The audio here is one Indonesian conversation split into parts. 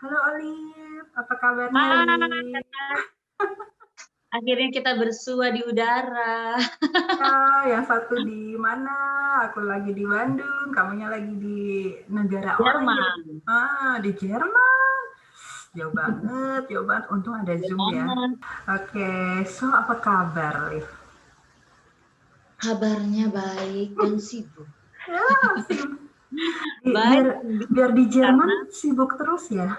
Halo Olive, apa kabarnya Hai, Liv? Kakak. Akhirnya kita bersua di udara. Ya, yang satu di mana? Aku lagi di Bandung, kamunya lagi di negara orang ya? Jerman. Di Jerman. Jauh banget, jauh banget. Untung ada Bener Zoom ya. banget. Oke, so apa kabar, Liv? Kabarnya baik dan sibuk. Ya, sibuk. Baik Biar sibuk biar di Jerman karena sibuk terus ya.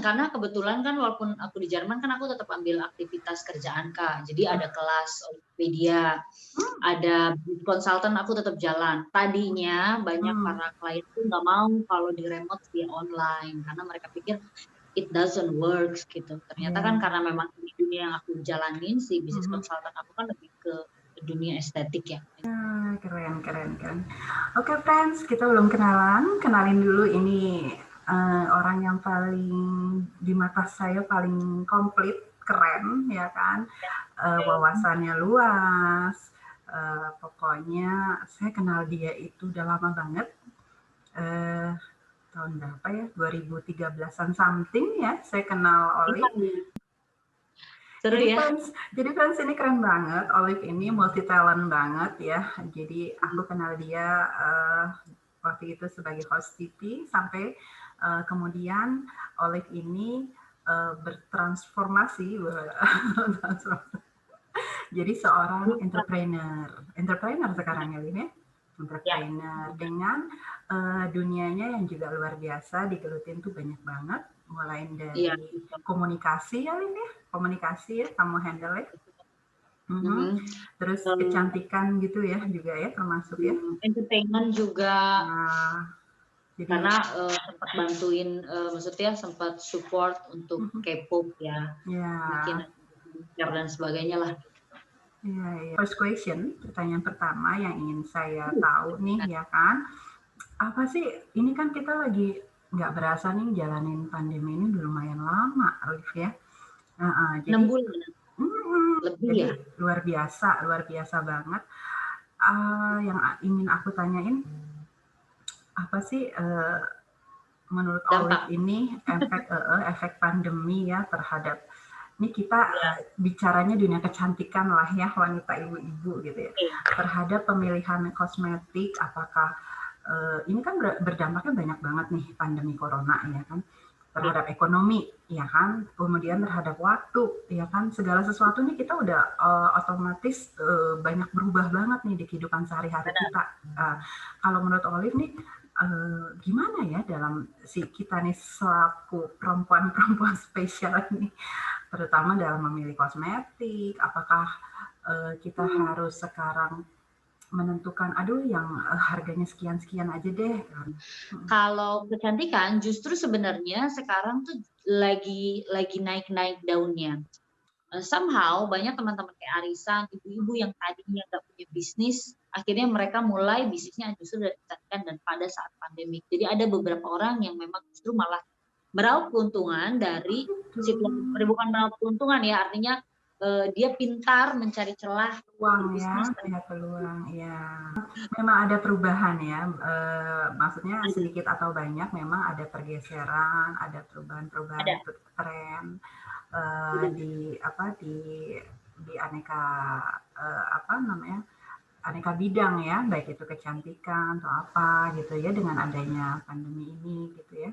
karena kebetulan kan walaupun aku di Jerman kan aku tetap ambil aktivitas kerjaan, Kak. Jadi ada kelas Ortopedia, Hmm, ada konsultan aku tetap jalan. Tadinya banyak hmm, para klien tuh nggak mau kalau di remote via online karena mereka pikir it doesn't works gitu. Ternyata kan ya. karena memang di dunia yang aku jalanin, si bisnis Mhm. konsultan aku kan lebih ke dunia estetik ya. Keren, keren, keren. Oke, friends, kita belum kenalan. Kenalin dulu ini orang yang paling di mata saya paling komplit, keren, ya kan? Wawasannya luas. Pokoknya saya kenal dia itu udah lama banget. Eh, tahun berapa ya? 2013-an something ya. Saya kenal Iya, Oli. seru Jadi ya. fans, jadi fans ini keren banget. Olive ini multi talent banget ya. Jadi aku kenal dia waktu itu sebagai host TV sampai kemudian Olive ini bertransformasi, jadi seorang entrepreneur, entrepreneur sekarang ya Lin ya, Ya, entrepreneur dengan dunianya yang juga luar biasa digelutin tuh banyak banget, mulai iya. dari komunikasi ya Lin ya, komunikasi ya kamu handle ya. Mhm. Mhm. Terus Em, kecantikan gitu ya juga ya termasuk ya. Entertainment juga Nah, jadi karena sempat bantuin, maksudnya sempat support untuk mhm, K-pop ya, bikin ya, konser dan sebagainya lah. iya, iya. First question, pertanyaan pertama yang ingin saya tahu nih ya kan, apa sih ini kan kita lagi nggak berasa nih jalanin pandemi ini udah lumayan lama, Alif ya. Enam Jadi, bulan lebih jadi ya. luar biasa banget. Yang ingin aku tanyain, apa sih menurut Olive Dampak. ini efek pandemi ya terhadap ini kita Ya. bicaranya dunia kecantikan lah ya wanita ibu-ibu gitu ya Oke. terhadap pemilihan kosmetik apakah ini kan berdampaknya banyak banget nih pandemi corona ya kan Ya. terhadap ekonomi ya kan kemudian terhadap waktu ya kan segala sesuatu nih kita udah otomatis banyak berubah banget nih di kehidupan sehari-hari Benar. kita. Kalau menurut Olive nih gimana ya dalam si kita nih selaku perempuan-perempuan spesial ini, terutama dalam memilih kosmetik, apakah kita harus sekarang menentukan, aduh yang harganya sekian-sekian aja deh. Kalau kecantikan justru sebenarnya sekarang tuh lagi naik-naik daunnya. Somehow banyak teman-teman kayak arisan, ibu-ibu yang tadinya nggak punya bisnis, akhirnya mereka mulai bisnisnya justru dari kecantikan dan pada saat pandemi. Jadi ada beberapa orang yang memang justru malah meraup keuntungan dari situasi, Tuh, bukan meraup keuntungan ya, artinya dia pintar mencari celah peluang ya, berbisnis dan ya peluang, ya. Memang ada perubahan ya, maksudnya sedikit atau banyak memang ada pergeseran, ada perubahan-perubahan ada. tren Ada. di apa di aneka apa namanya aneka bidang ya, baik itu kecantikan atau apa gitu ya dengan adanya pandemi ini gitu ya.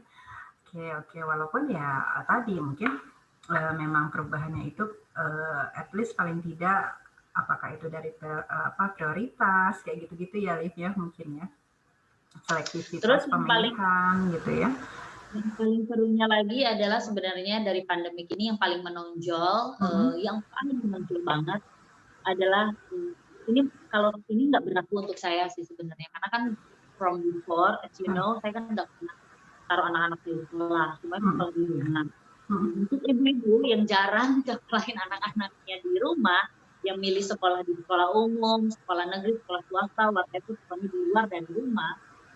Oke, oke, walaupun ya tadi mungkin memang perubahannya itu at least paling tidak apakah itu dari apa prioritas kayak gitu-gitu ya Liv ya mungkin ya selektivitas Terus pemilihan gitu ya. yang paling serunya lagi adalah sebenarnya dari pandemik ini yang paling menonjol, Mm-mm. yang paling menonjol banget adalah ini kalau ini nggak berlaku untuk saya sih sebenarnya karena kan from before as you Mm, know saya kan nggak pernah taruh anak-anak di sekolah, semuanya mm, sekolah di rumah. mm, Untuk ibu-ibu yang jarang nyekolahin anak-anaknya di rumah, yang milih sekolah di sekolah umum, sekolah negeri, sekolah swasta, whatever, sekolahnya di luar dari rumah,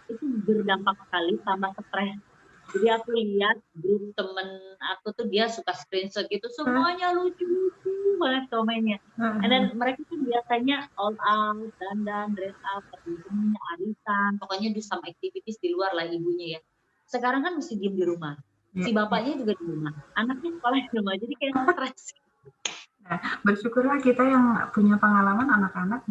itu berdampak sekali tambah stres. Jadi aku lihat grup temen aku tuh dia suka screenshot gitu, semuanya lucu-lucu banget komennya. And then mereka tuh biasanya all out, dandan, dress up, pergi arisan, pokoknya do some activities di luar lah ibunya ya. Sekarang kan mesti diem di rumah. si Iya, iya. bapaknya juga di rumah, anaknya sekolah di rumah, jadi kayak stres. Nah, bersyukurlah kita yang punya pengalaman anak-anak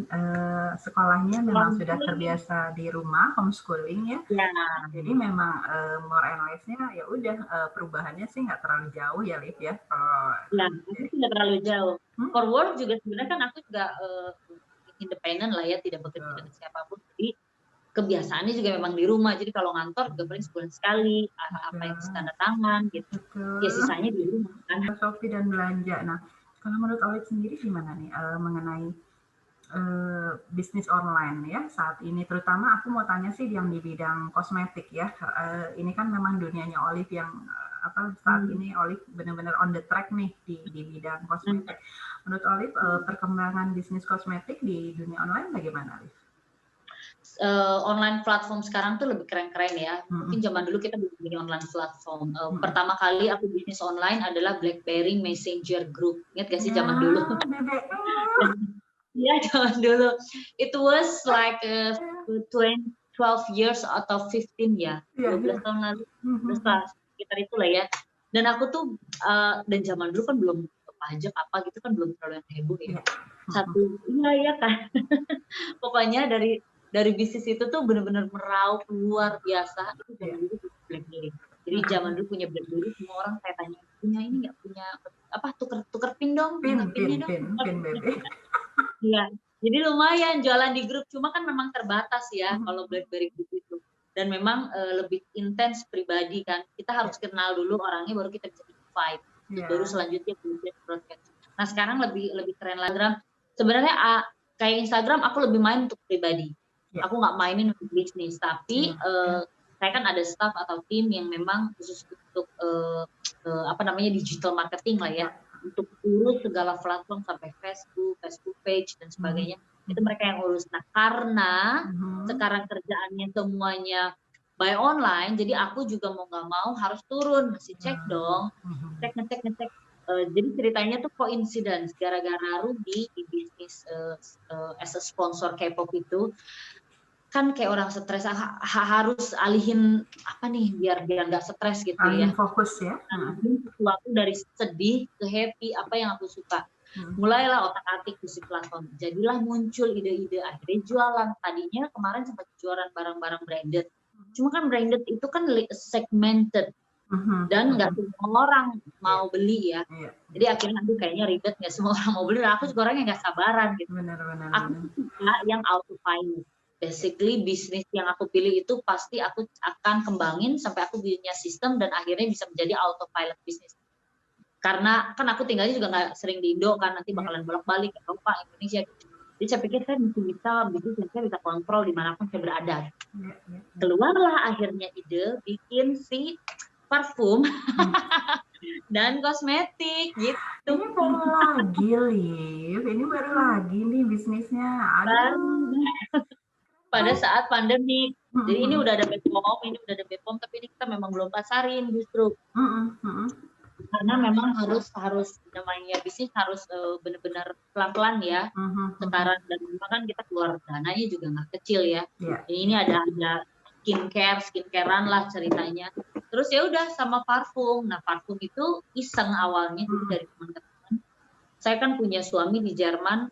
sekolahnya memang sudah Langsung, terbiasa di rumah homeschooling ya. ya, Jadi memang more and less-nya ya udah perubahannya sih nggak terlalu jauh ya Liv ya. Kalau ya, aku sih nggak terlalu jauh. hmm, For work juga sebenarnya kan aku juga independen lah ya, tidak bekerja betul, dengan siapapun. Jadi kebiasaannya juga memang di rumah. Jadi kalau ngantor juga paling sebulan sekali, apa yang mesti betul, tanda tangan gitu. Ya betul. sisanya di rumah kan. Shopee dan belanja. Nah, kalau menurut Olit sendiri gimana nih mengenai bisnis online ya saat ini, terutama aku mau tanya sih yang di bidang kosmetik ya. Ini kan memang dunianya Olive yang apa saat Hmm. ini Olive benar-benar on the track nih di bidang Hmm. kosmetik. Menurut Olive perkembangan bisnis kosmetik di dunia online bagaimana, Olive? Online platform sekarang tuh lebih keren-keren ya. Mungkin Mm-mm. zaman dulu kita belum punya online platform. Mm-mm. Pertama kali aku bisnis online adalah BlackBerry Messenger Group. Ingat gak sih Ya, zaman dulu? BBM. Iya, zaman dulu. It was like 12 years atau 15 ya. Iya, 12 iya. tahun lalu. Terus Mm-mm. sekitar itulah ya. Dan aku tuh, dan zaman dulu kan belum pajak apa gitu kan belum terlalu yang heboh ya. Iya. Mm-mm. Satu, iya ya kan. Pokoknya dari bisnis itu tuh benar-benar meraup luar biasa. Itu Iya. zaman dulu punya BlackBerry. Jadi zaman Mm-mm. dulu punya BlackBerry, semua orang saya tanya, punya ini nggak, punya apa, tuker pin dong, Pin, minta pin, pinnya dong. pin, pin BB. Iya, jadi lumayan jualan di grup, cuma kan memang terbatas ya Mm-mm. kalau BlackBerry Group itu. Dan memang lebih intens pribadi kan. Kita Iya. harus kenal dulu orangnya baru kita bisa invite. Baru Iya. selanjutnya broadcast. Nah, sekarang lebih lebih keren lagi. Sebenarnya kayak Instagram aku lebih main untuk pribadi. Iya. Aku nggak mainin untuk bisnis, tapi Iya. saya kan ada staff atau tim yang memang khusus untuk apa namanya digital marketing lah ya, Iya. untuk urus segala platform sampai Facebook, Facebook page dan Mhm. sebagainya. Itu mereka yang urus. Nah, karena Mhm. sekarang kerjaannya semuanya by online, jadi aku juga mau nggak mau harus turun, mesti cek dong, Mhm. cek ngecek ngecek. Jadi ceritanya tuh coincidence, gara-gara Ruby di bisnis as a sponsor K-pop itu, kan kayak orang stres, harus alihin apa nih biar nggak stres gitu Alihin ya. fokus ya. Alihin sesuatu dari sedih ke happy, apa yang aku suka. Mhm. Mulailah otak-atik di platform. Jadilah muncul ide-ide, akhirnya jualan. Tadinya kemarin sempat jualan barang-barang branded. Cuma kan branded itu kan segmented Mhm. dan nggak Mhm. semua orang Iya. mau beli ya. Iya. Jadi akhirnya aduh kayaknya ribet, nggak semua orang mau beli. Dan aku juga orangnya nggak sabaran gitu. Benar, benar, Aku benar. tuh suka yang autopilot. Basically bisnis yang aku pilih itu pasti aku akan kembangin sampai aku punya sistem dan akhirnya bisa menjadi autopilot bisnis. Karena kan aku tinggalnya juga nggak sering di Indo kan, nanti Iya. bakalan bolak-balik ke Eropa, Indonesia. Jadi saya pikir saya mesti bisa bisnis yang saya bisa kontrol dimanapun saya berada. Iya. Iya. Keluarlah akhirnya ide bikin si parfum Hmm. dan kosmetik gitu. Ini baru lagi, Liv. Ini baru lagi nih bisnisnya. Aduh. Pada saat pandemi. Jadi ini Mhm. udah ada BPOM, tapi ini kita memang belum pasarin justru. Mhm. Mhm. Karena memang harus namanya bisnis harus benar-benar pelan-pelan ya. Mhm. Mhm. Sekarang dan memang kan kita keluar dananya juga nggak kecil ya. Iya. Ini ada skincarean lah ceritanya. Terus ya udah sama parfum. Nah, parfum itu iseng awalnya jadi dari teman-teman. Saya kan punya suami di Jerman,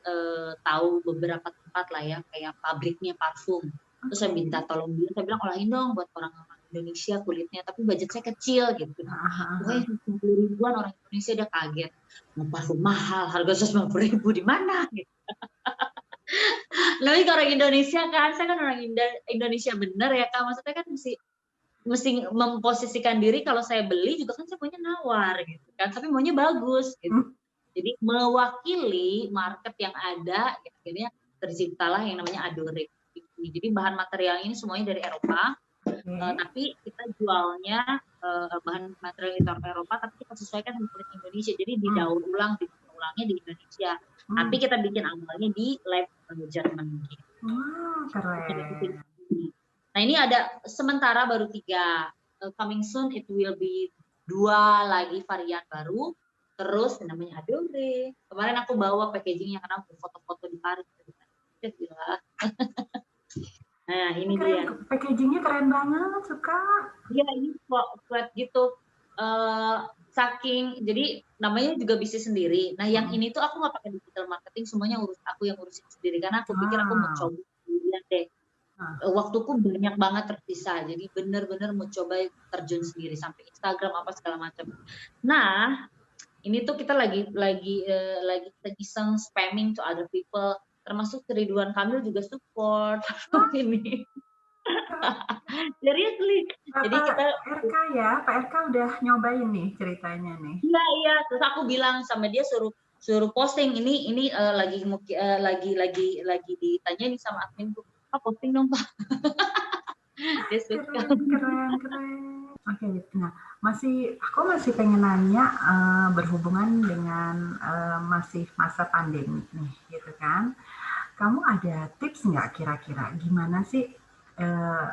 tahu beberapa tempat lah ya, kayak pabriknya parfum. Terus saya minta tolong dia, saya bilang olahin dong buat orang-orang Indonesia kulitnya, tapi budget saya kecil gitu. Pokoknya 90 ribuan, orang Indonesia dia kaget. Mau parfum mahal, harga 150 ribu di mana? Gitu. Tapi kalau orang Indonesia kan, saya kan orang Indonesia bener ya Kak, maksudnya kan mesti memposisikan diri kalau saya beli juga kan saya punya nawar gitu kan, tapi maunya bagus gitu. Jadi mewakili market yang ada, akhirnya terciptalah yang namanya Adore. Jadi bahan material ini semuanya dari Eropa, tapi kita jualnya bahan material itu Eropa, tapi kita sesuaikan dengan kulit Indonesia. Jadi didaur ulangnya di Indonesia. Tapi kita bikin awalnya di lab Jerman. Gitu. Wah, keren. Nah ini ada sementara baru 3. Coming soon it will be 2 lagi varian baru. Terus namanya Adore. Kemarin aku bawa packagingnya karena aku foto-foto di Paris. Gila. Nah ini Keren, dia. packagingnya keren banget, suka. Iya ini flat gitu. Saking jadi namanya juga bisnis sendiri. Nah, yang Mhm. ini tuh aku nggak pakai digital marketing, semuanya aku yang ngurusin sendiri karena aku pikir aku mau Wow. coba sendirian deh. Heeh. Waktuku banyak banget tersisa, jadi bener-bener mau coba terjun sendiri sampai Instagram apa segala macam. Nah, ini tuh kita lagi iseng spamming to other people, termasuk Ridwan Kamil juga support Wah, ini. Seriously. Jadi Pak kita RK ya, Pak RK udah nyobain nih ceritanya nih. iya iya, terus aku bilang sama dia suruh suruh posting ini lagi ditanyain sama adminku, "Pak posting dong, Pak." Dia suka. Keren keren keren. Oke, nah aku masih pengen nanya, berhubungan dengan, masih masa pandemi nih, gitu kan. Kamu ada tips nggak kira-kira gimana sih, eee,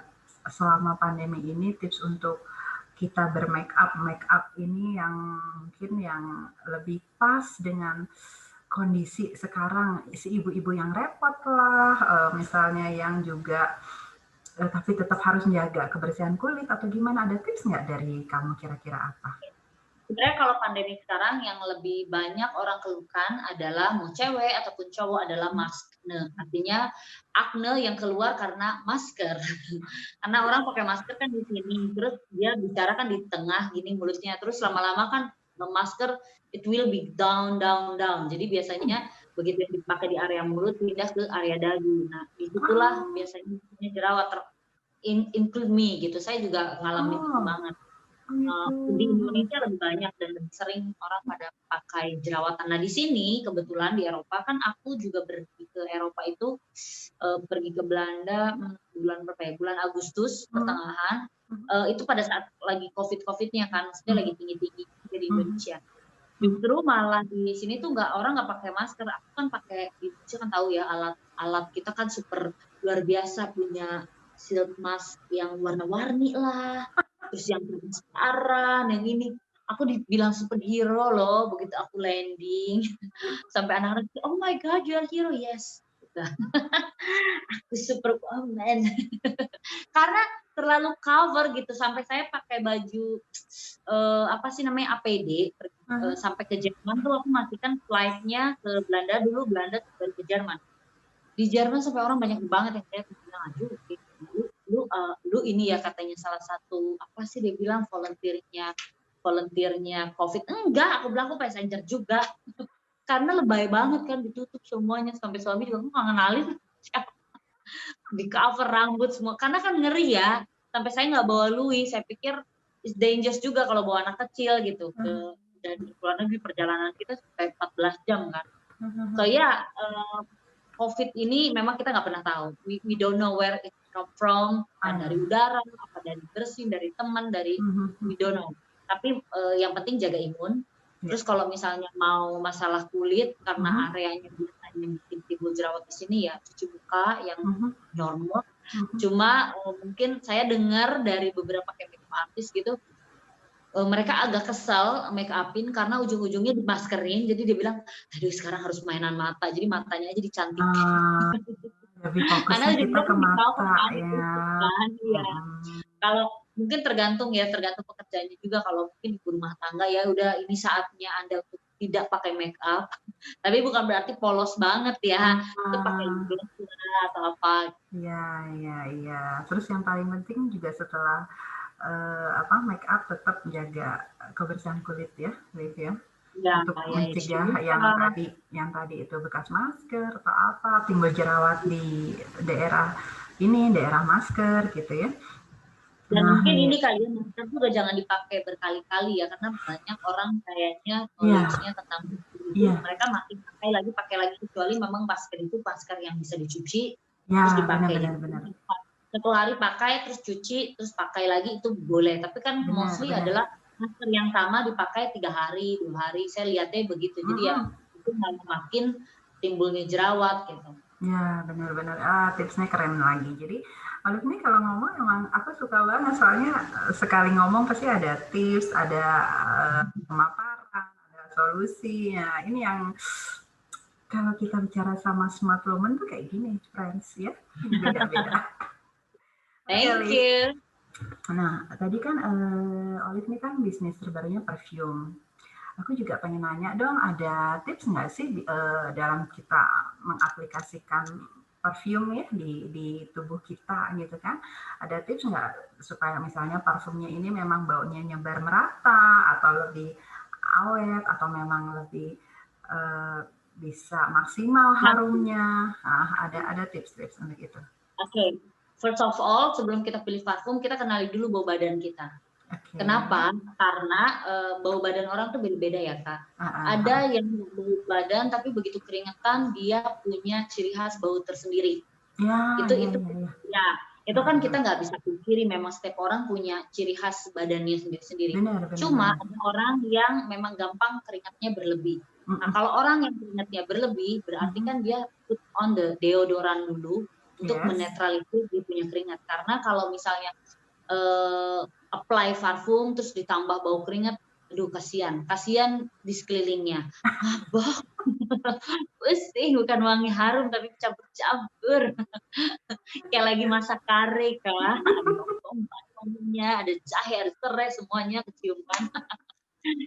selama pandemi ini tips untuk kita make up ini yang mungkin yang lebih pas dengan kondisi sekarang, si ibu-ibu yang repot lah, misalnya yang juga tapi tetap harus menjaga kebersihan kulit atau gimana, ada tips nggak dari kamu kira-kira apa? Sebenarnya kalau pandemi sekarang yang lebih banyak orang keluhkan adalah mau cewek ataupun cowok adalah maskne. Artinya akne yang keluar karena masker. Karena orang pakai masker kan di sini, terus dia bicara kan di tengah gini mulutnya, terus lama-lama kan masker it will be down down down. Jadi biasanya begitu yang dipakai di area mulut pindah ke area dagu. Nah, disitulah Oh, biasanya jerawat include me gitu. Saya juga ngalamin itu oh, banget. oh gitu. Di Indonesia lebih banyak dan lebih sering orang pada pakai jerawatan. Nah, di sini kebetulan di Eropa kan aku juga pergi ke Eropa itu, pergi ke Belanda, bulan berapa ya, bulan Agustus Mhm, pertengahan, mhm, itu pada saat lagi COVID-nya kan, maksudnya lagi mhm, tinggi-tinggi di mhm, Indonesia. mhm. Justru malah di sini tuh orang nggak pakai masker, aku kan pakai di Indonesia kan tahu ya alat-alat kita kan super luar biasa, punya shield mask yang warna-warni lah, terus yang transparan, yang ini. Aku dibilang superhero loh begitu aku landing, sampai anak-anak, "Oh my God, you are hero." Yes, gitu. Aku Superwoman. Karena terlalu cover gitu, sampai saya pakai baju, apa sih namanya, APD, Aha. sampai ke Jerman tuh aku masih kan flight-nya ke Belanda dulu, Belanda baru ke Jerman. Di Jerman sampai orang banyak banget yang lihat, bilang, "Aduh, lu lu, lu ini ya," katanya salah satu, apa sih dia bilang, volunteer-nya Covid. "Enggak," aku bilang, "aku passenger juga." Karena lebay banget kan, ditutup semuanya, sampai suami juga, "Aku nggak ngenalin siapa." Di-cover rambut semua, karena kan ngeri ya, sampai saya nggak bawa Louis, saya pikir it's dangerous juga kalau bawa anak kecil gitu, Aha. dan ke luar negeri perjalanan kita sampai 14 jam kan. So Aha. ya, Covid ini memang kita nggak pernah tahu, we don't know where it come from, Ah, dari ya. udara, apa dari bersin, dari teman, dari Mhm, mhm. we don't know. Tapi, yang penting jaga imun. Ya. Terus kalau misalnya mau masalah kulit, karena Mhm, areanya biasanya bikin timbul jerawat di sini ya, cuci muka yang mhm, normal. mhm. Cuma, mungkin saya dengar dari beberapa kayak makeup artist gitu, mereka agak kesal make up-in karena ujung-ujungnya dimaskerin, jadi dia bilang, "Aduh sekarang harus mainan mata, jadi matanya aja dicantikin." Ah, lebih Karena fokusnya kita ujung-ujungnya ke kan di-cover mata kan, ya. ditutup kan, iya. Mhm. Kalau mungkin tergantung ya, tergantung pekerjaannya juga, kalau mungkin ibu rumah tangga ya udah ini saatnya Anda untuk tidak pakai make up, tapi bukan berarti polos banget ya, itu pakai lip Ah. gloss lah atau apa. Iya iya iya. Terus yang paling penting juga setelah, apa, make up tetap jaga kebersihan kulit ya, Liv, ya? Iya, Untuk ya cuci mencegah muka. yang tadi itu bekas masker atau apa, timbul jerawat di daerah daerah masker gitu ya. Dan Nah, mungkin iya. ini kali ya, masker juga jangan dipakai berkali-kali ya, karena banyak orang kayaknya Iya knowledge-nya tentang masker itu, iya. mereka masih pakai lagi, kecuali memang masker itu masker yang bisa dicuci, terus Ya, benar dipakai. benar Jadi benar. satu hari pakai, terus cuci, terus pakai lagi itu boleh. Tapi kan Benar mostly benar. adalah masker yang sama dipakai 3 hari, 2 hari, saya lihatnya begitu. Jadi ya Mhm. itu malah makin timbulnya jerawat gitu. Ya, benar-benar. Tipsnya keren lagi. Jadi, Olive ini kalau ngomong emang aku suka banget soalnya sekali ngomong pasti ada tips, ada pemaparan, ada solusi. Nah, ini yang kalau kita bicara sama smart woman tuh kayak gini, friends ya. Beda-beda. Oke, Thank Liv. you. Nah, tadi kan Olive ini kan bisnis terbarunya perfume. Aku juga pengen nanya dong, ada tips nggak sih dalam kita mengaplikasikan parfum ya di tubuh kita gitu kan? Ada tips nggak supaya misalnya parfumnya ini memang baunya nyebar merata atau lebih awet atau memang lebih eh, bisa maksimal Nah, harumnya? Nah, ada tips-tips untuk itu. oke. First of all, sebelum kita pilih parfum, kita kenali dulu bau badan kita. Oke. Kenapa? Karena bau badan orang tuh beda-beda ya Kak. Ah. Ada yang bau badan tapi begitu keringetan dia punya ciri khas bau tersendiri. Ya, Itu ya, itu ya, ya. ya itu kan kita nggak bisa pungkiri, memang setiap orang punya ciri khas badannya sendiri-sendiri. Benar, benar, Cuma benar. ada orang yang memang gampang keringatnya berlebih. Nah, Mm-mm. kalau orang yang keringatnya berlebih, berarti Mhm. kan dia put on the deodoran dulu untuk Yes. menetralisir dia punya keringat. Karena kalau misalnya eh, apply parfum terus ditambah bau keringat, aduh kasihan di sekelilingnya. Ah, boh, pusing, bukan wangi harum tapi campur-campur. Kayak lagi masak kare kah, ada bawang-bawangnya, ada jahe, ada serai, semuanya keciuman.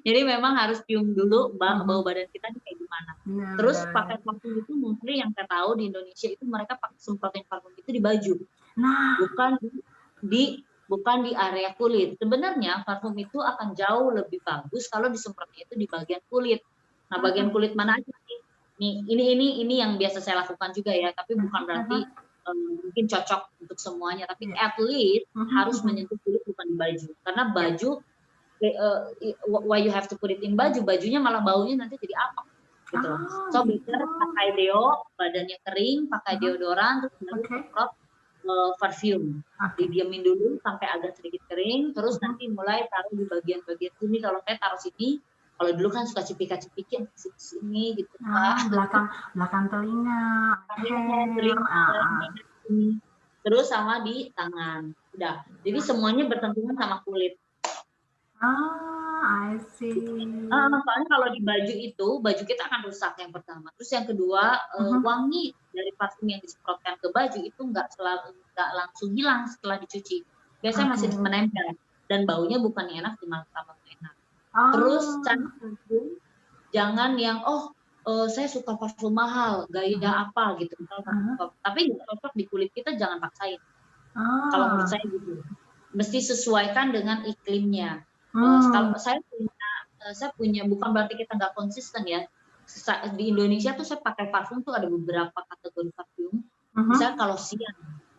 Jadi memang harus cium dulu bau Mhm. badan kita nih kayak gimana. Benar, Terus benar, benar. pakai parfum itu mostly yang saya tahu di Indonesia itu mereka pakai semprotin parfum itu di baju, Nah, bukan di bukan di area kulit. Sebenarnya parfum itu akan jauh lebih bagus kalau disemprotnya itu di bagian kulit. Nah, bagian ah, kulit mana aja nih? Nih, ini yang biasa saya lakukan juga ya, tapi bukan berarti mungkin cocok untuk semuanya, tapi iya. at least Mhm, harus mhm. menyentuh kulit bukan di baju. Karena Iya. baju why you have to put it in baju, bajunya malah baunya nanti jadi apa gitu loh. Oh, So gitu. better pakai deo, badannya kering, pakai Aha, deodoran, terus baru oke. semprot parfum. Oke. Didiemin dulu sampai agak sedikit kering, terus Mhm. nanti mulai taruh di bagian-bagian sini. Kalau saya taruh sini, kalau dulu kan suka cipika-cipikin sini gitu Ah, Kak. belakang belakang telinga, Leher, leher. telinga, Ah. sini. Terus sama di tangan. Udah. Jadi semuanya bersentuhan sama kulit. Ah, I see. Soalnya kalau di baju itu, baju kita akan rusak yang pertama. Terus yang kedua, Mhm. wangi dari parfum yang disemprotkan ke baju itu nggak langsung hilang setelah dicuci. Biasanya Oke. masih menempel dan baunya bukan enak, malah tambah enak. Terus cari Oh. parfum jangan yang saya suka parfum mahal, gaya Aha, apa gitu. aha. Tapi nggak cocok di kulit kita jangan paksain. Kalau menurut Ah. saya gitu. Mesti sesuaikan dengan iklimnya. Hmm. Kalau saya punya bukan berarti kita nggak konsisten ya. Di Indonesia tuh saya pakai parfum tuh ada beberapa kategori parfum. Misalnya Mhm. kalau siang,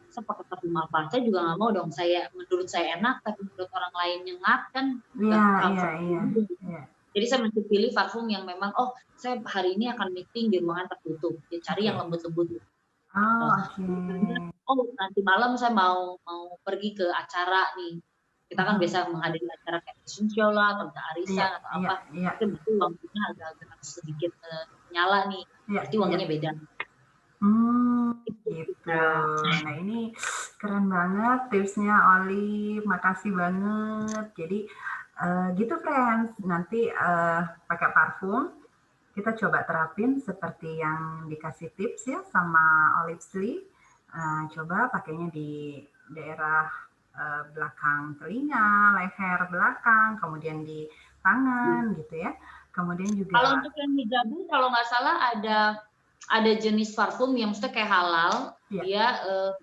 saya pakai parfum apa? Saya juga nggak mau dong. Menurut saya enak, tapi menurut orang lain nyengat kan nggak Iya, iya, comfort. iya, iya. Jadi saya mesti pilih parfum yang memang, oh saya hari ini akan meeting di ruangan tertutup. Ya, cari yang Oke. lembut-lembut. Oh, Oh, oke. oh nanti malam saya mau mau pergi ke acara nih. Kita kan Mhm. biasa menghadiri acara kayak fashion show lah, atau Iya, arisan atau iya, apa. iya. Itu betul wanginya agak-agak sedikit nyala nih. Iya, Berarti iya. wanginya beda. Gitu. Nah, Nah, ini keren banget tipsnya Oli, makasih banget. Jadi, gitu friends, nanti, pakai parfum, kita coba terapin seperti yang dikasih tips ya sama Olivesly. Coba pakainya di daerah, belakang telinga, leher belakang, kemudian di tangan gitu ya. Kemudian kalau juga untuk yang hijabu, kalau nggak salah ada jenis parfum yang maksudnya kayak halal. ya, Dia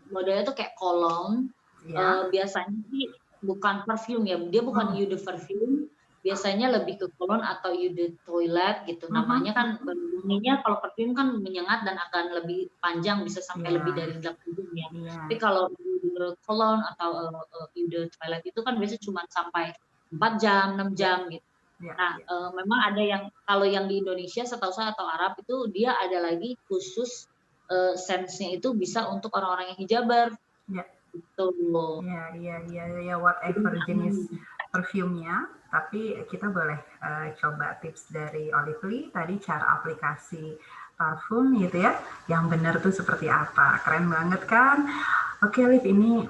modelnya tuh kayak cologne. ya, Biasanya sih bukan parfum ya, dia bukan mhm, eau de parfum. Biasanya lebih ke cologne atau eau de toilet gitu. mhm, Namanya kan mhm. bunyinya kalau parfum kan menyengat dan akan lebih panjang, bisa sampai Iya, lebih dari 8 jam ya. iya, Tapi kalau eau de cologne atau eau de toilet itu kan biasanya cuma sampai 4 jam, 6 iya, jam gitu. iya, Nah, iya, memang ada yang kalau yang di Indonesia setahu saya atau Arab itu dia ada lagi khusus sense-nya itu bisa untuk orang-orang yang hijaber iya, gitu loh. iya, iya, iya, iya, Jadi whatever lebih aman. jenis perfumnya, tapi kita boleh coba tips dari Olively tadi cara aplikasi parfum gitu ya, yang benar tuh seperti apa. Keren banget kan? Oke, Liv, ini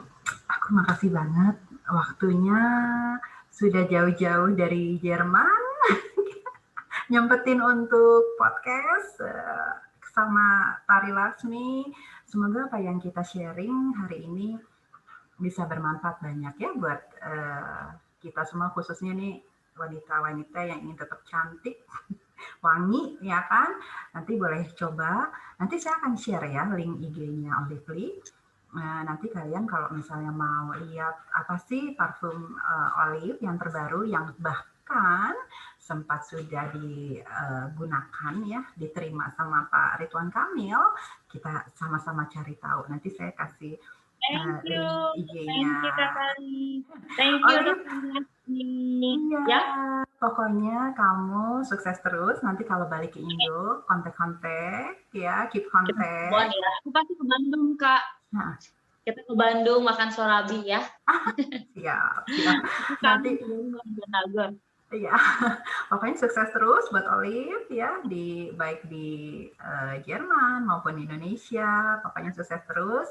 aku makasih banget waktunya sudah jauh-jauh dari Jerman nyempetin untuk podcast sama Tari Lasmi. Semoga apa yang kita sharing hari ini bisa bermanfaat banyak ya buat kita semua, khususnya nih wanita-wanita yang ingin tetap cantik, wangi, ya kan? Nanti boleh coba. Nanti saya akan share ya link IG-nya Olively. Nanti kalian kalau misalnya mau lihat apa sih parfum Olive yang terbaru yang bahkan sempat sudah digunakan ya, diterima sama Pak Ridwan Kamil, kita sama-sama cari tahu. Nanti saya kasih Thank you, link IG-nya Kak Kali. Thank you Olive. Dr. Lasmi. Iya, Ya, pokoknya kamu sukses terus. Nanti kalau balik ke Indo, kontak-kontak ya, keep kita ke Cirebon kontak. ya. Aku pasti ke Bandung, Kak. Nah, Kita ke Bandung makan sorabi ya. siap, siap. Aku Nanti kangen ke Bandung makan batagor. iya, pokoknya sukses terus buat Olive ya, baik di Jerman maupun di Indonesia. Pokoknya sukses terus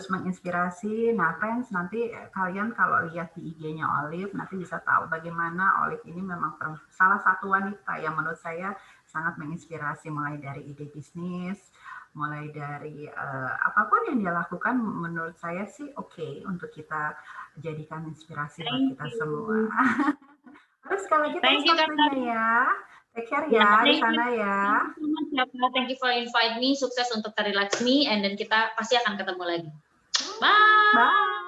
menginspirasi. Nah, friends, nanti kalian kalau lihat di IG-nya Olive, nanti bisa tahu bagaimana Olive ini memang salah satu wanita yang menurut saya sangat menginspirasi, mulai dari ide bisnis, mulai dari apapun yang dia lakukan, menurut saya sih oke untuk kita jadikan inspirasi buat Thank kita semua. you. Terus sekali lagi thanks Thank you, Kak waktunya Kali. ya. Take care Ya, ya di thank you. sana ya. Thank you so much, ya, Kak. Thank you for invite me. Sukses untuk Tari Laksmi, and then kita pasti akan ketemu lagi. Bye. Bye.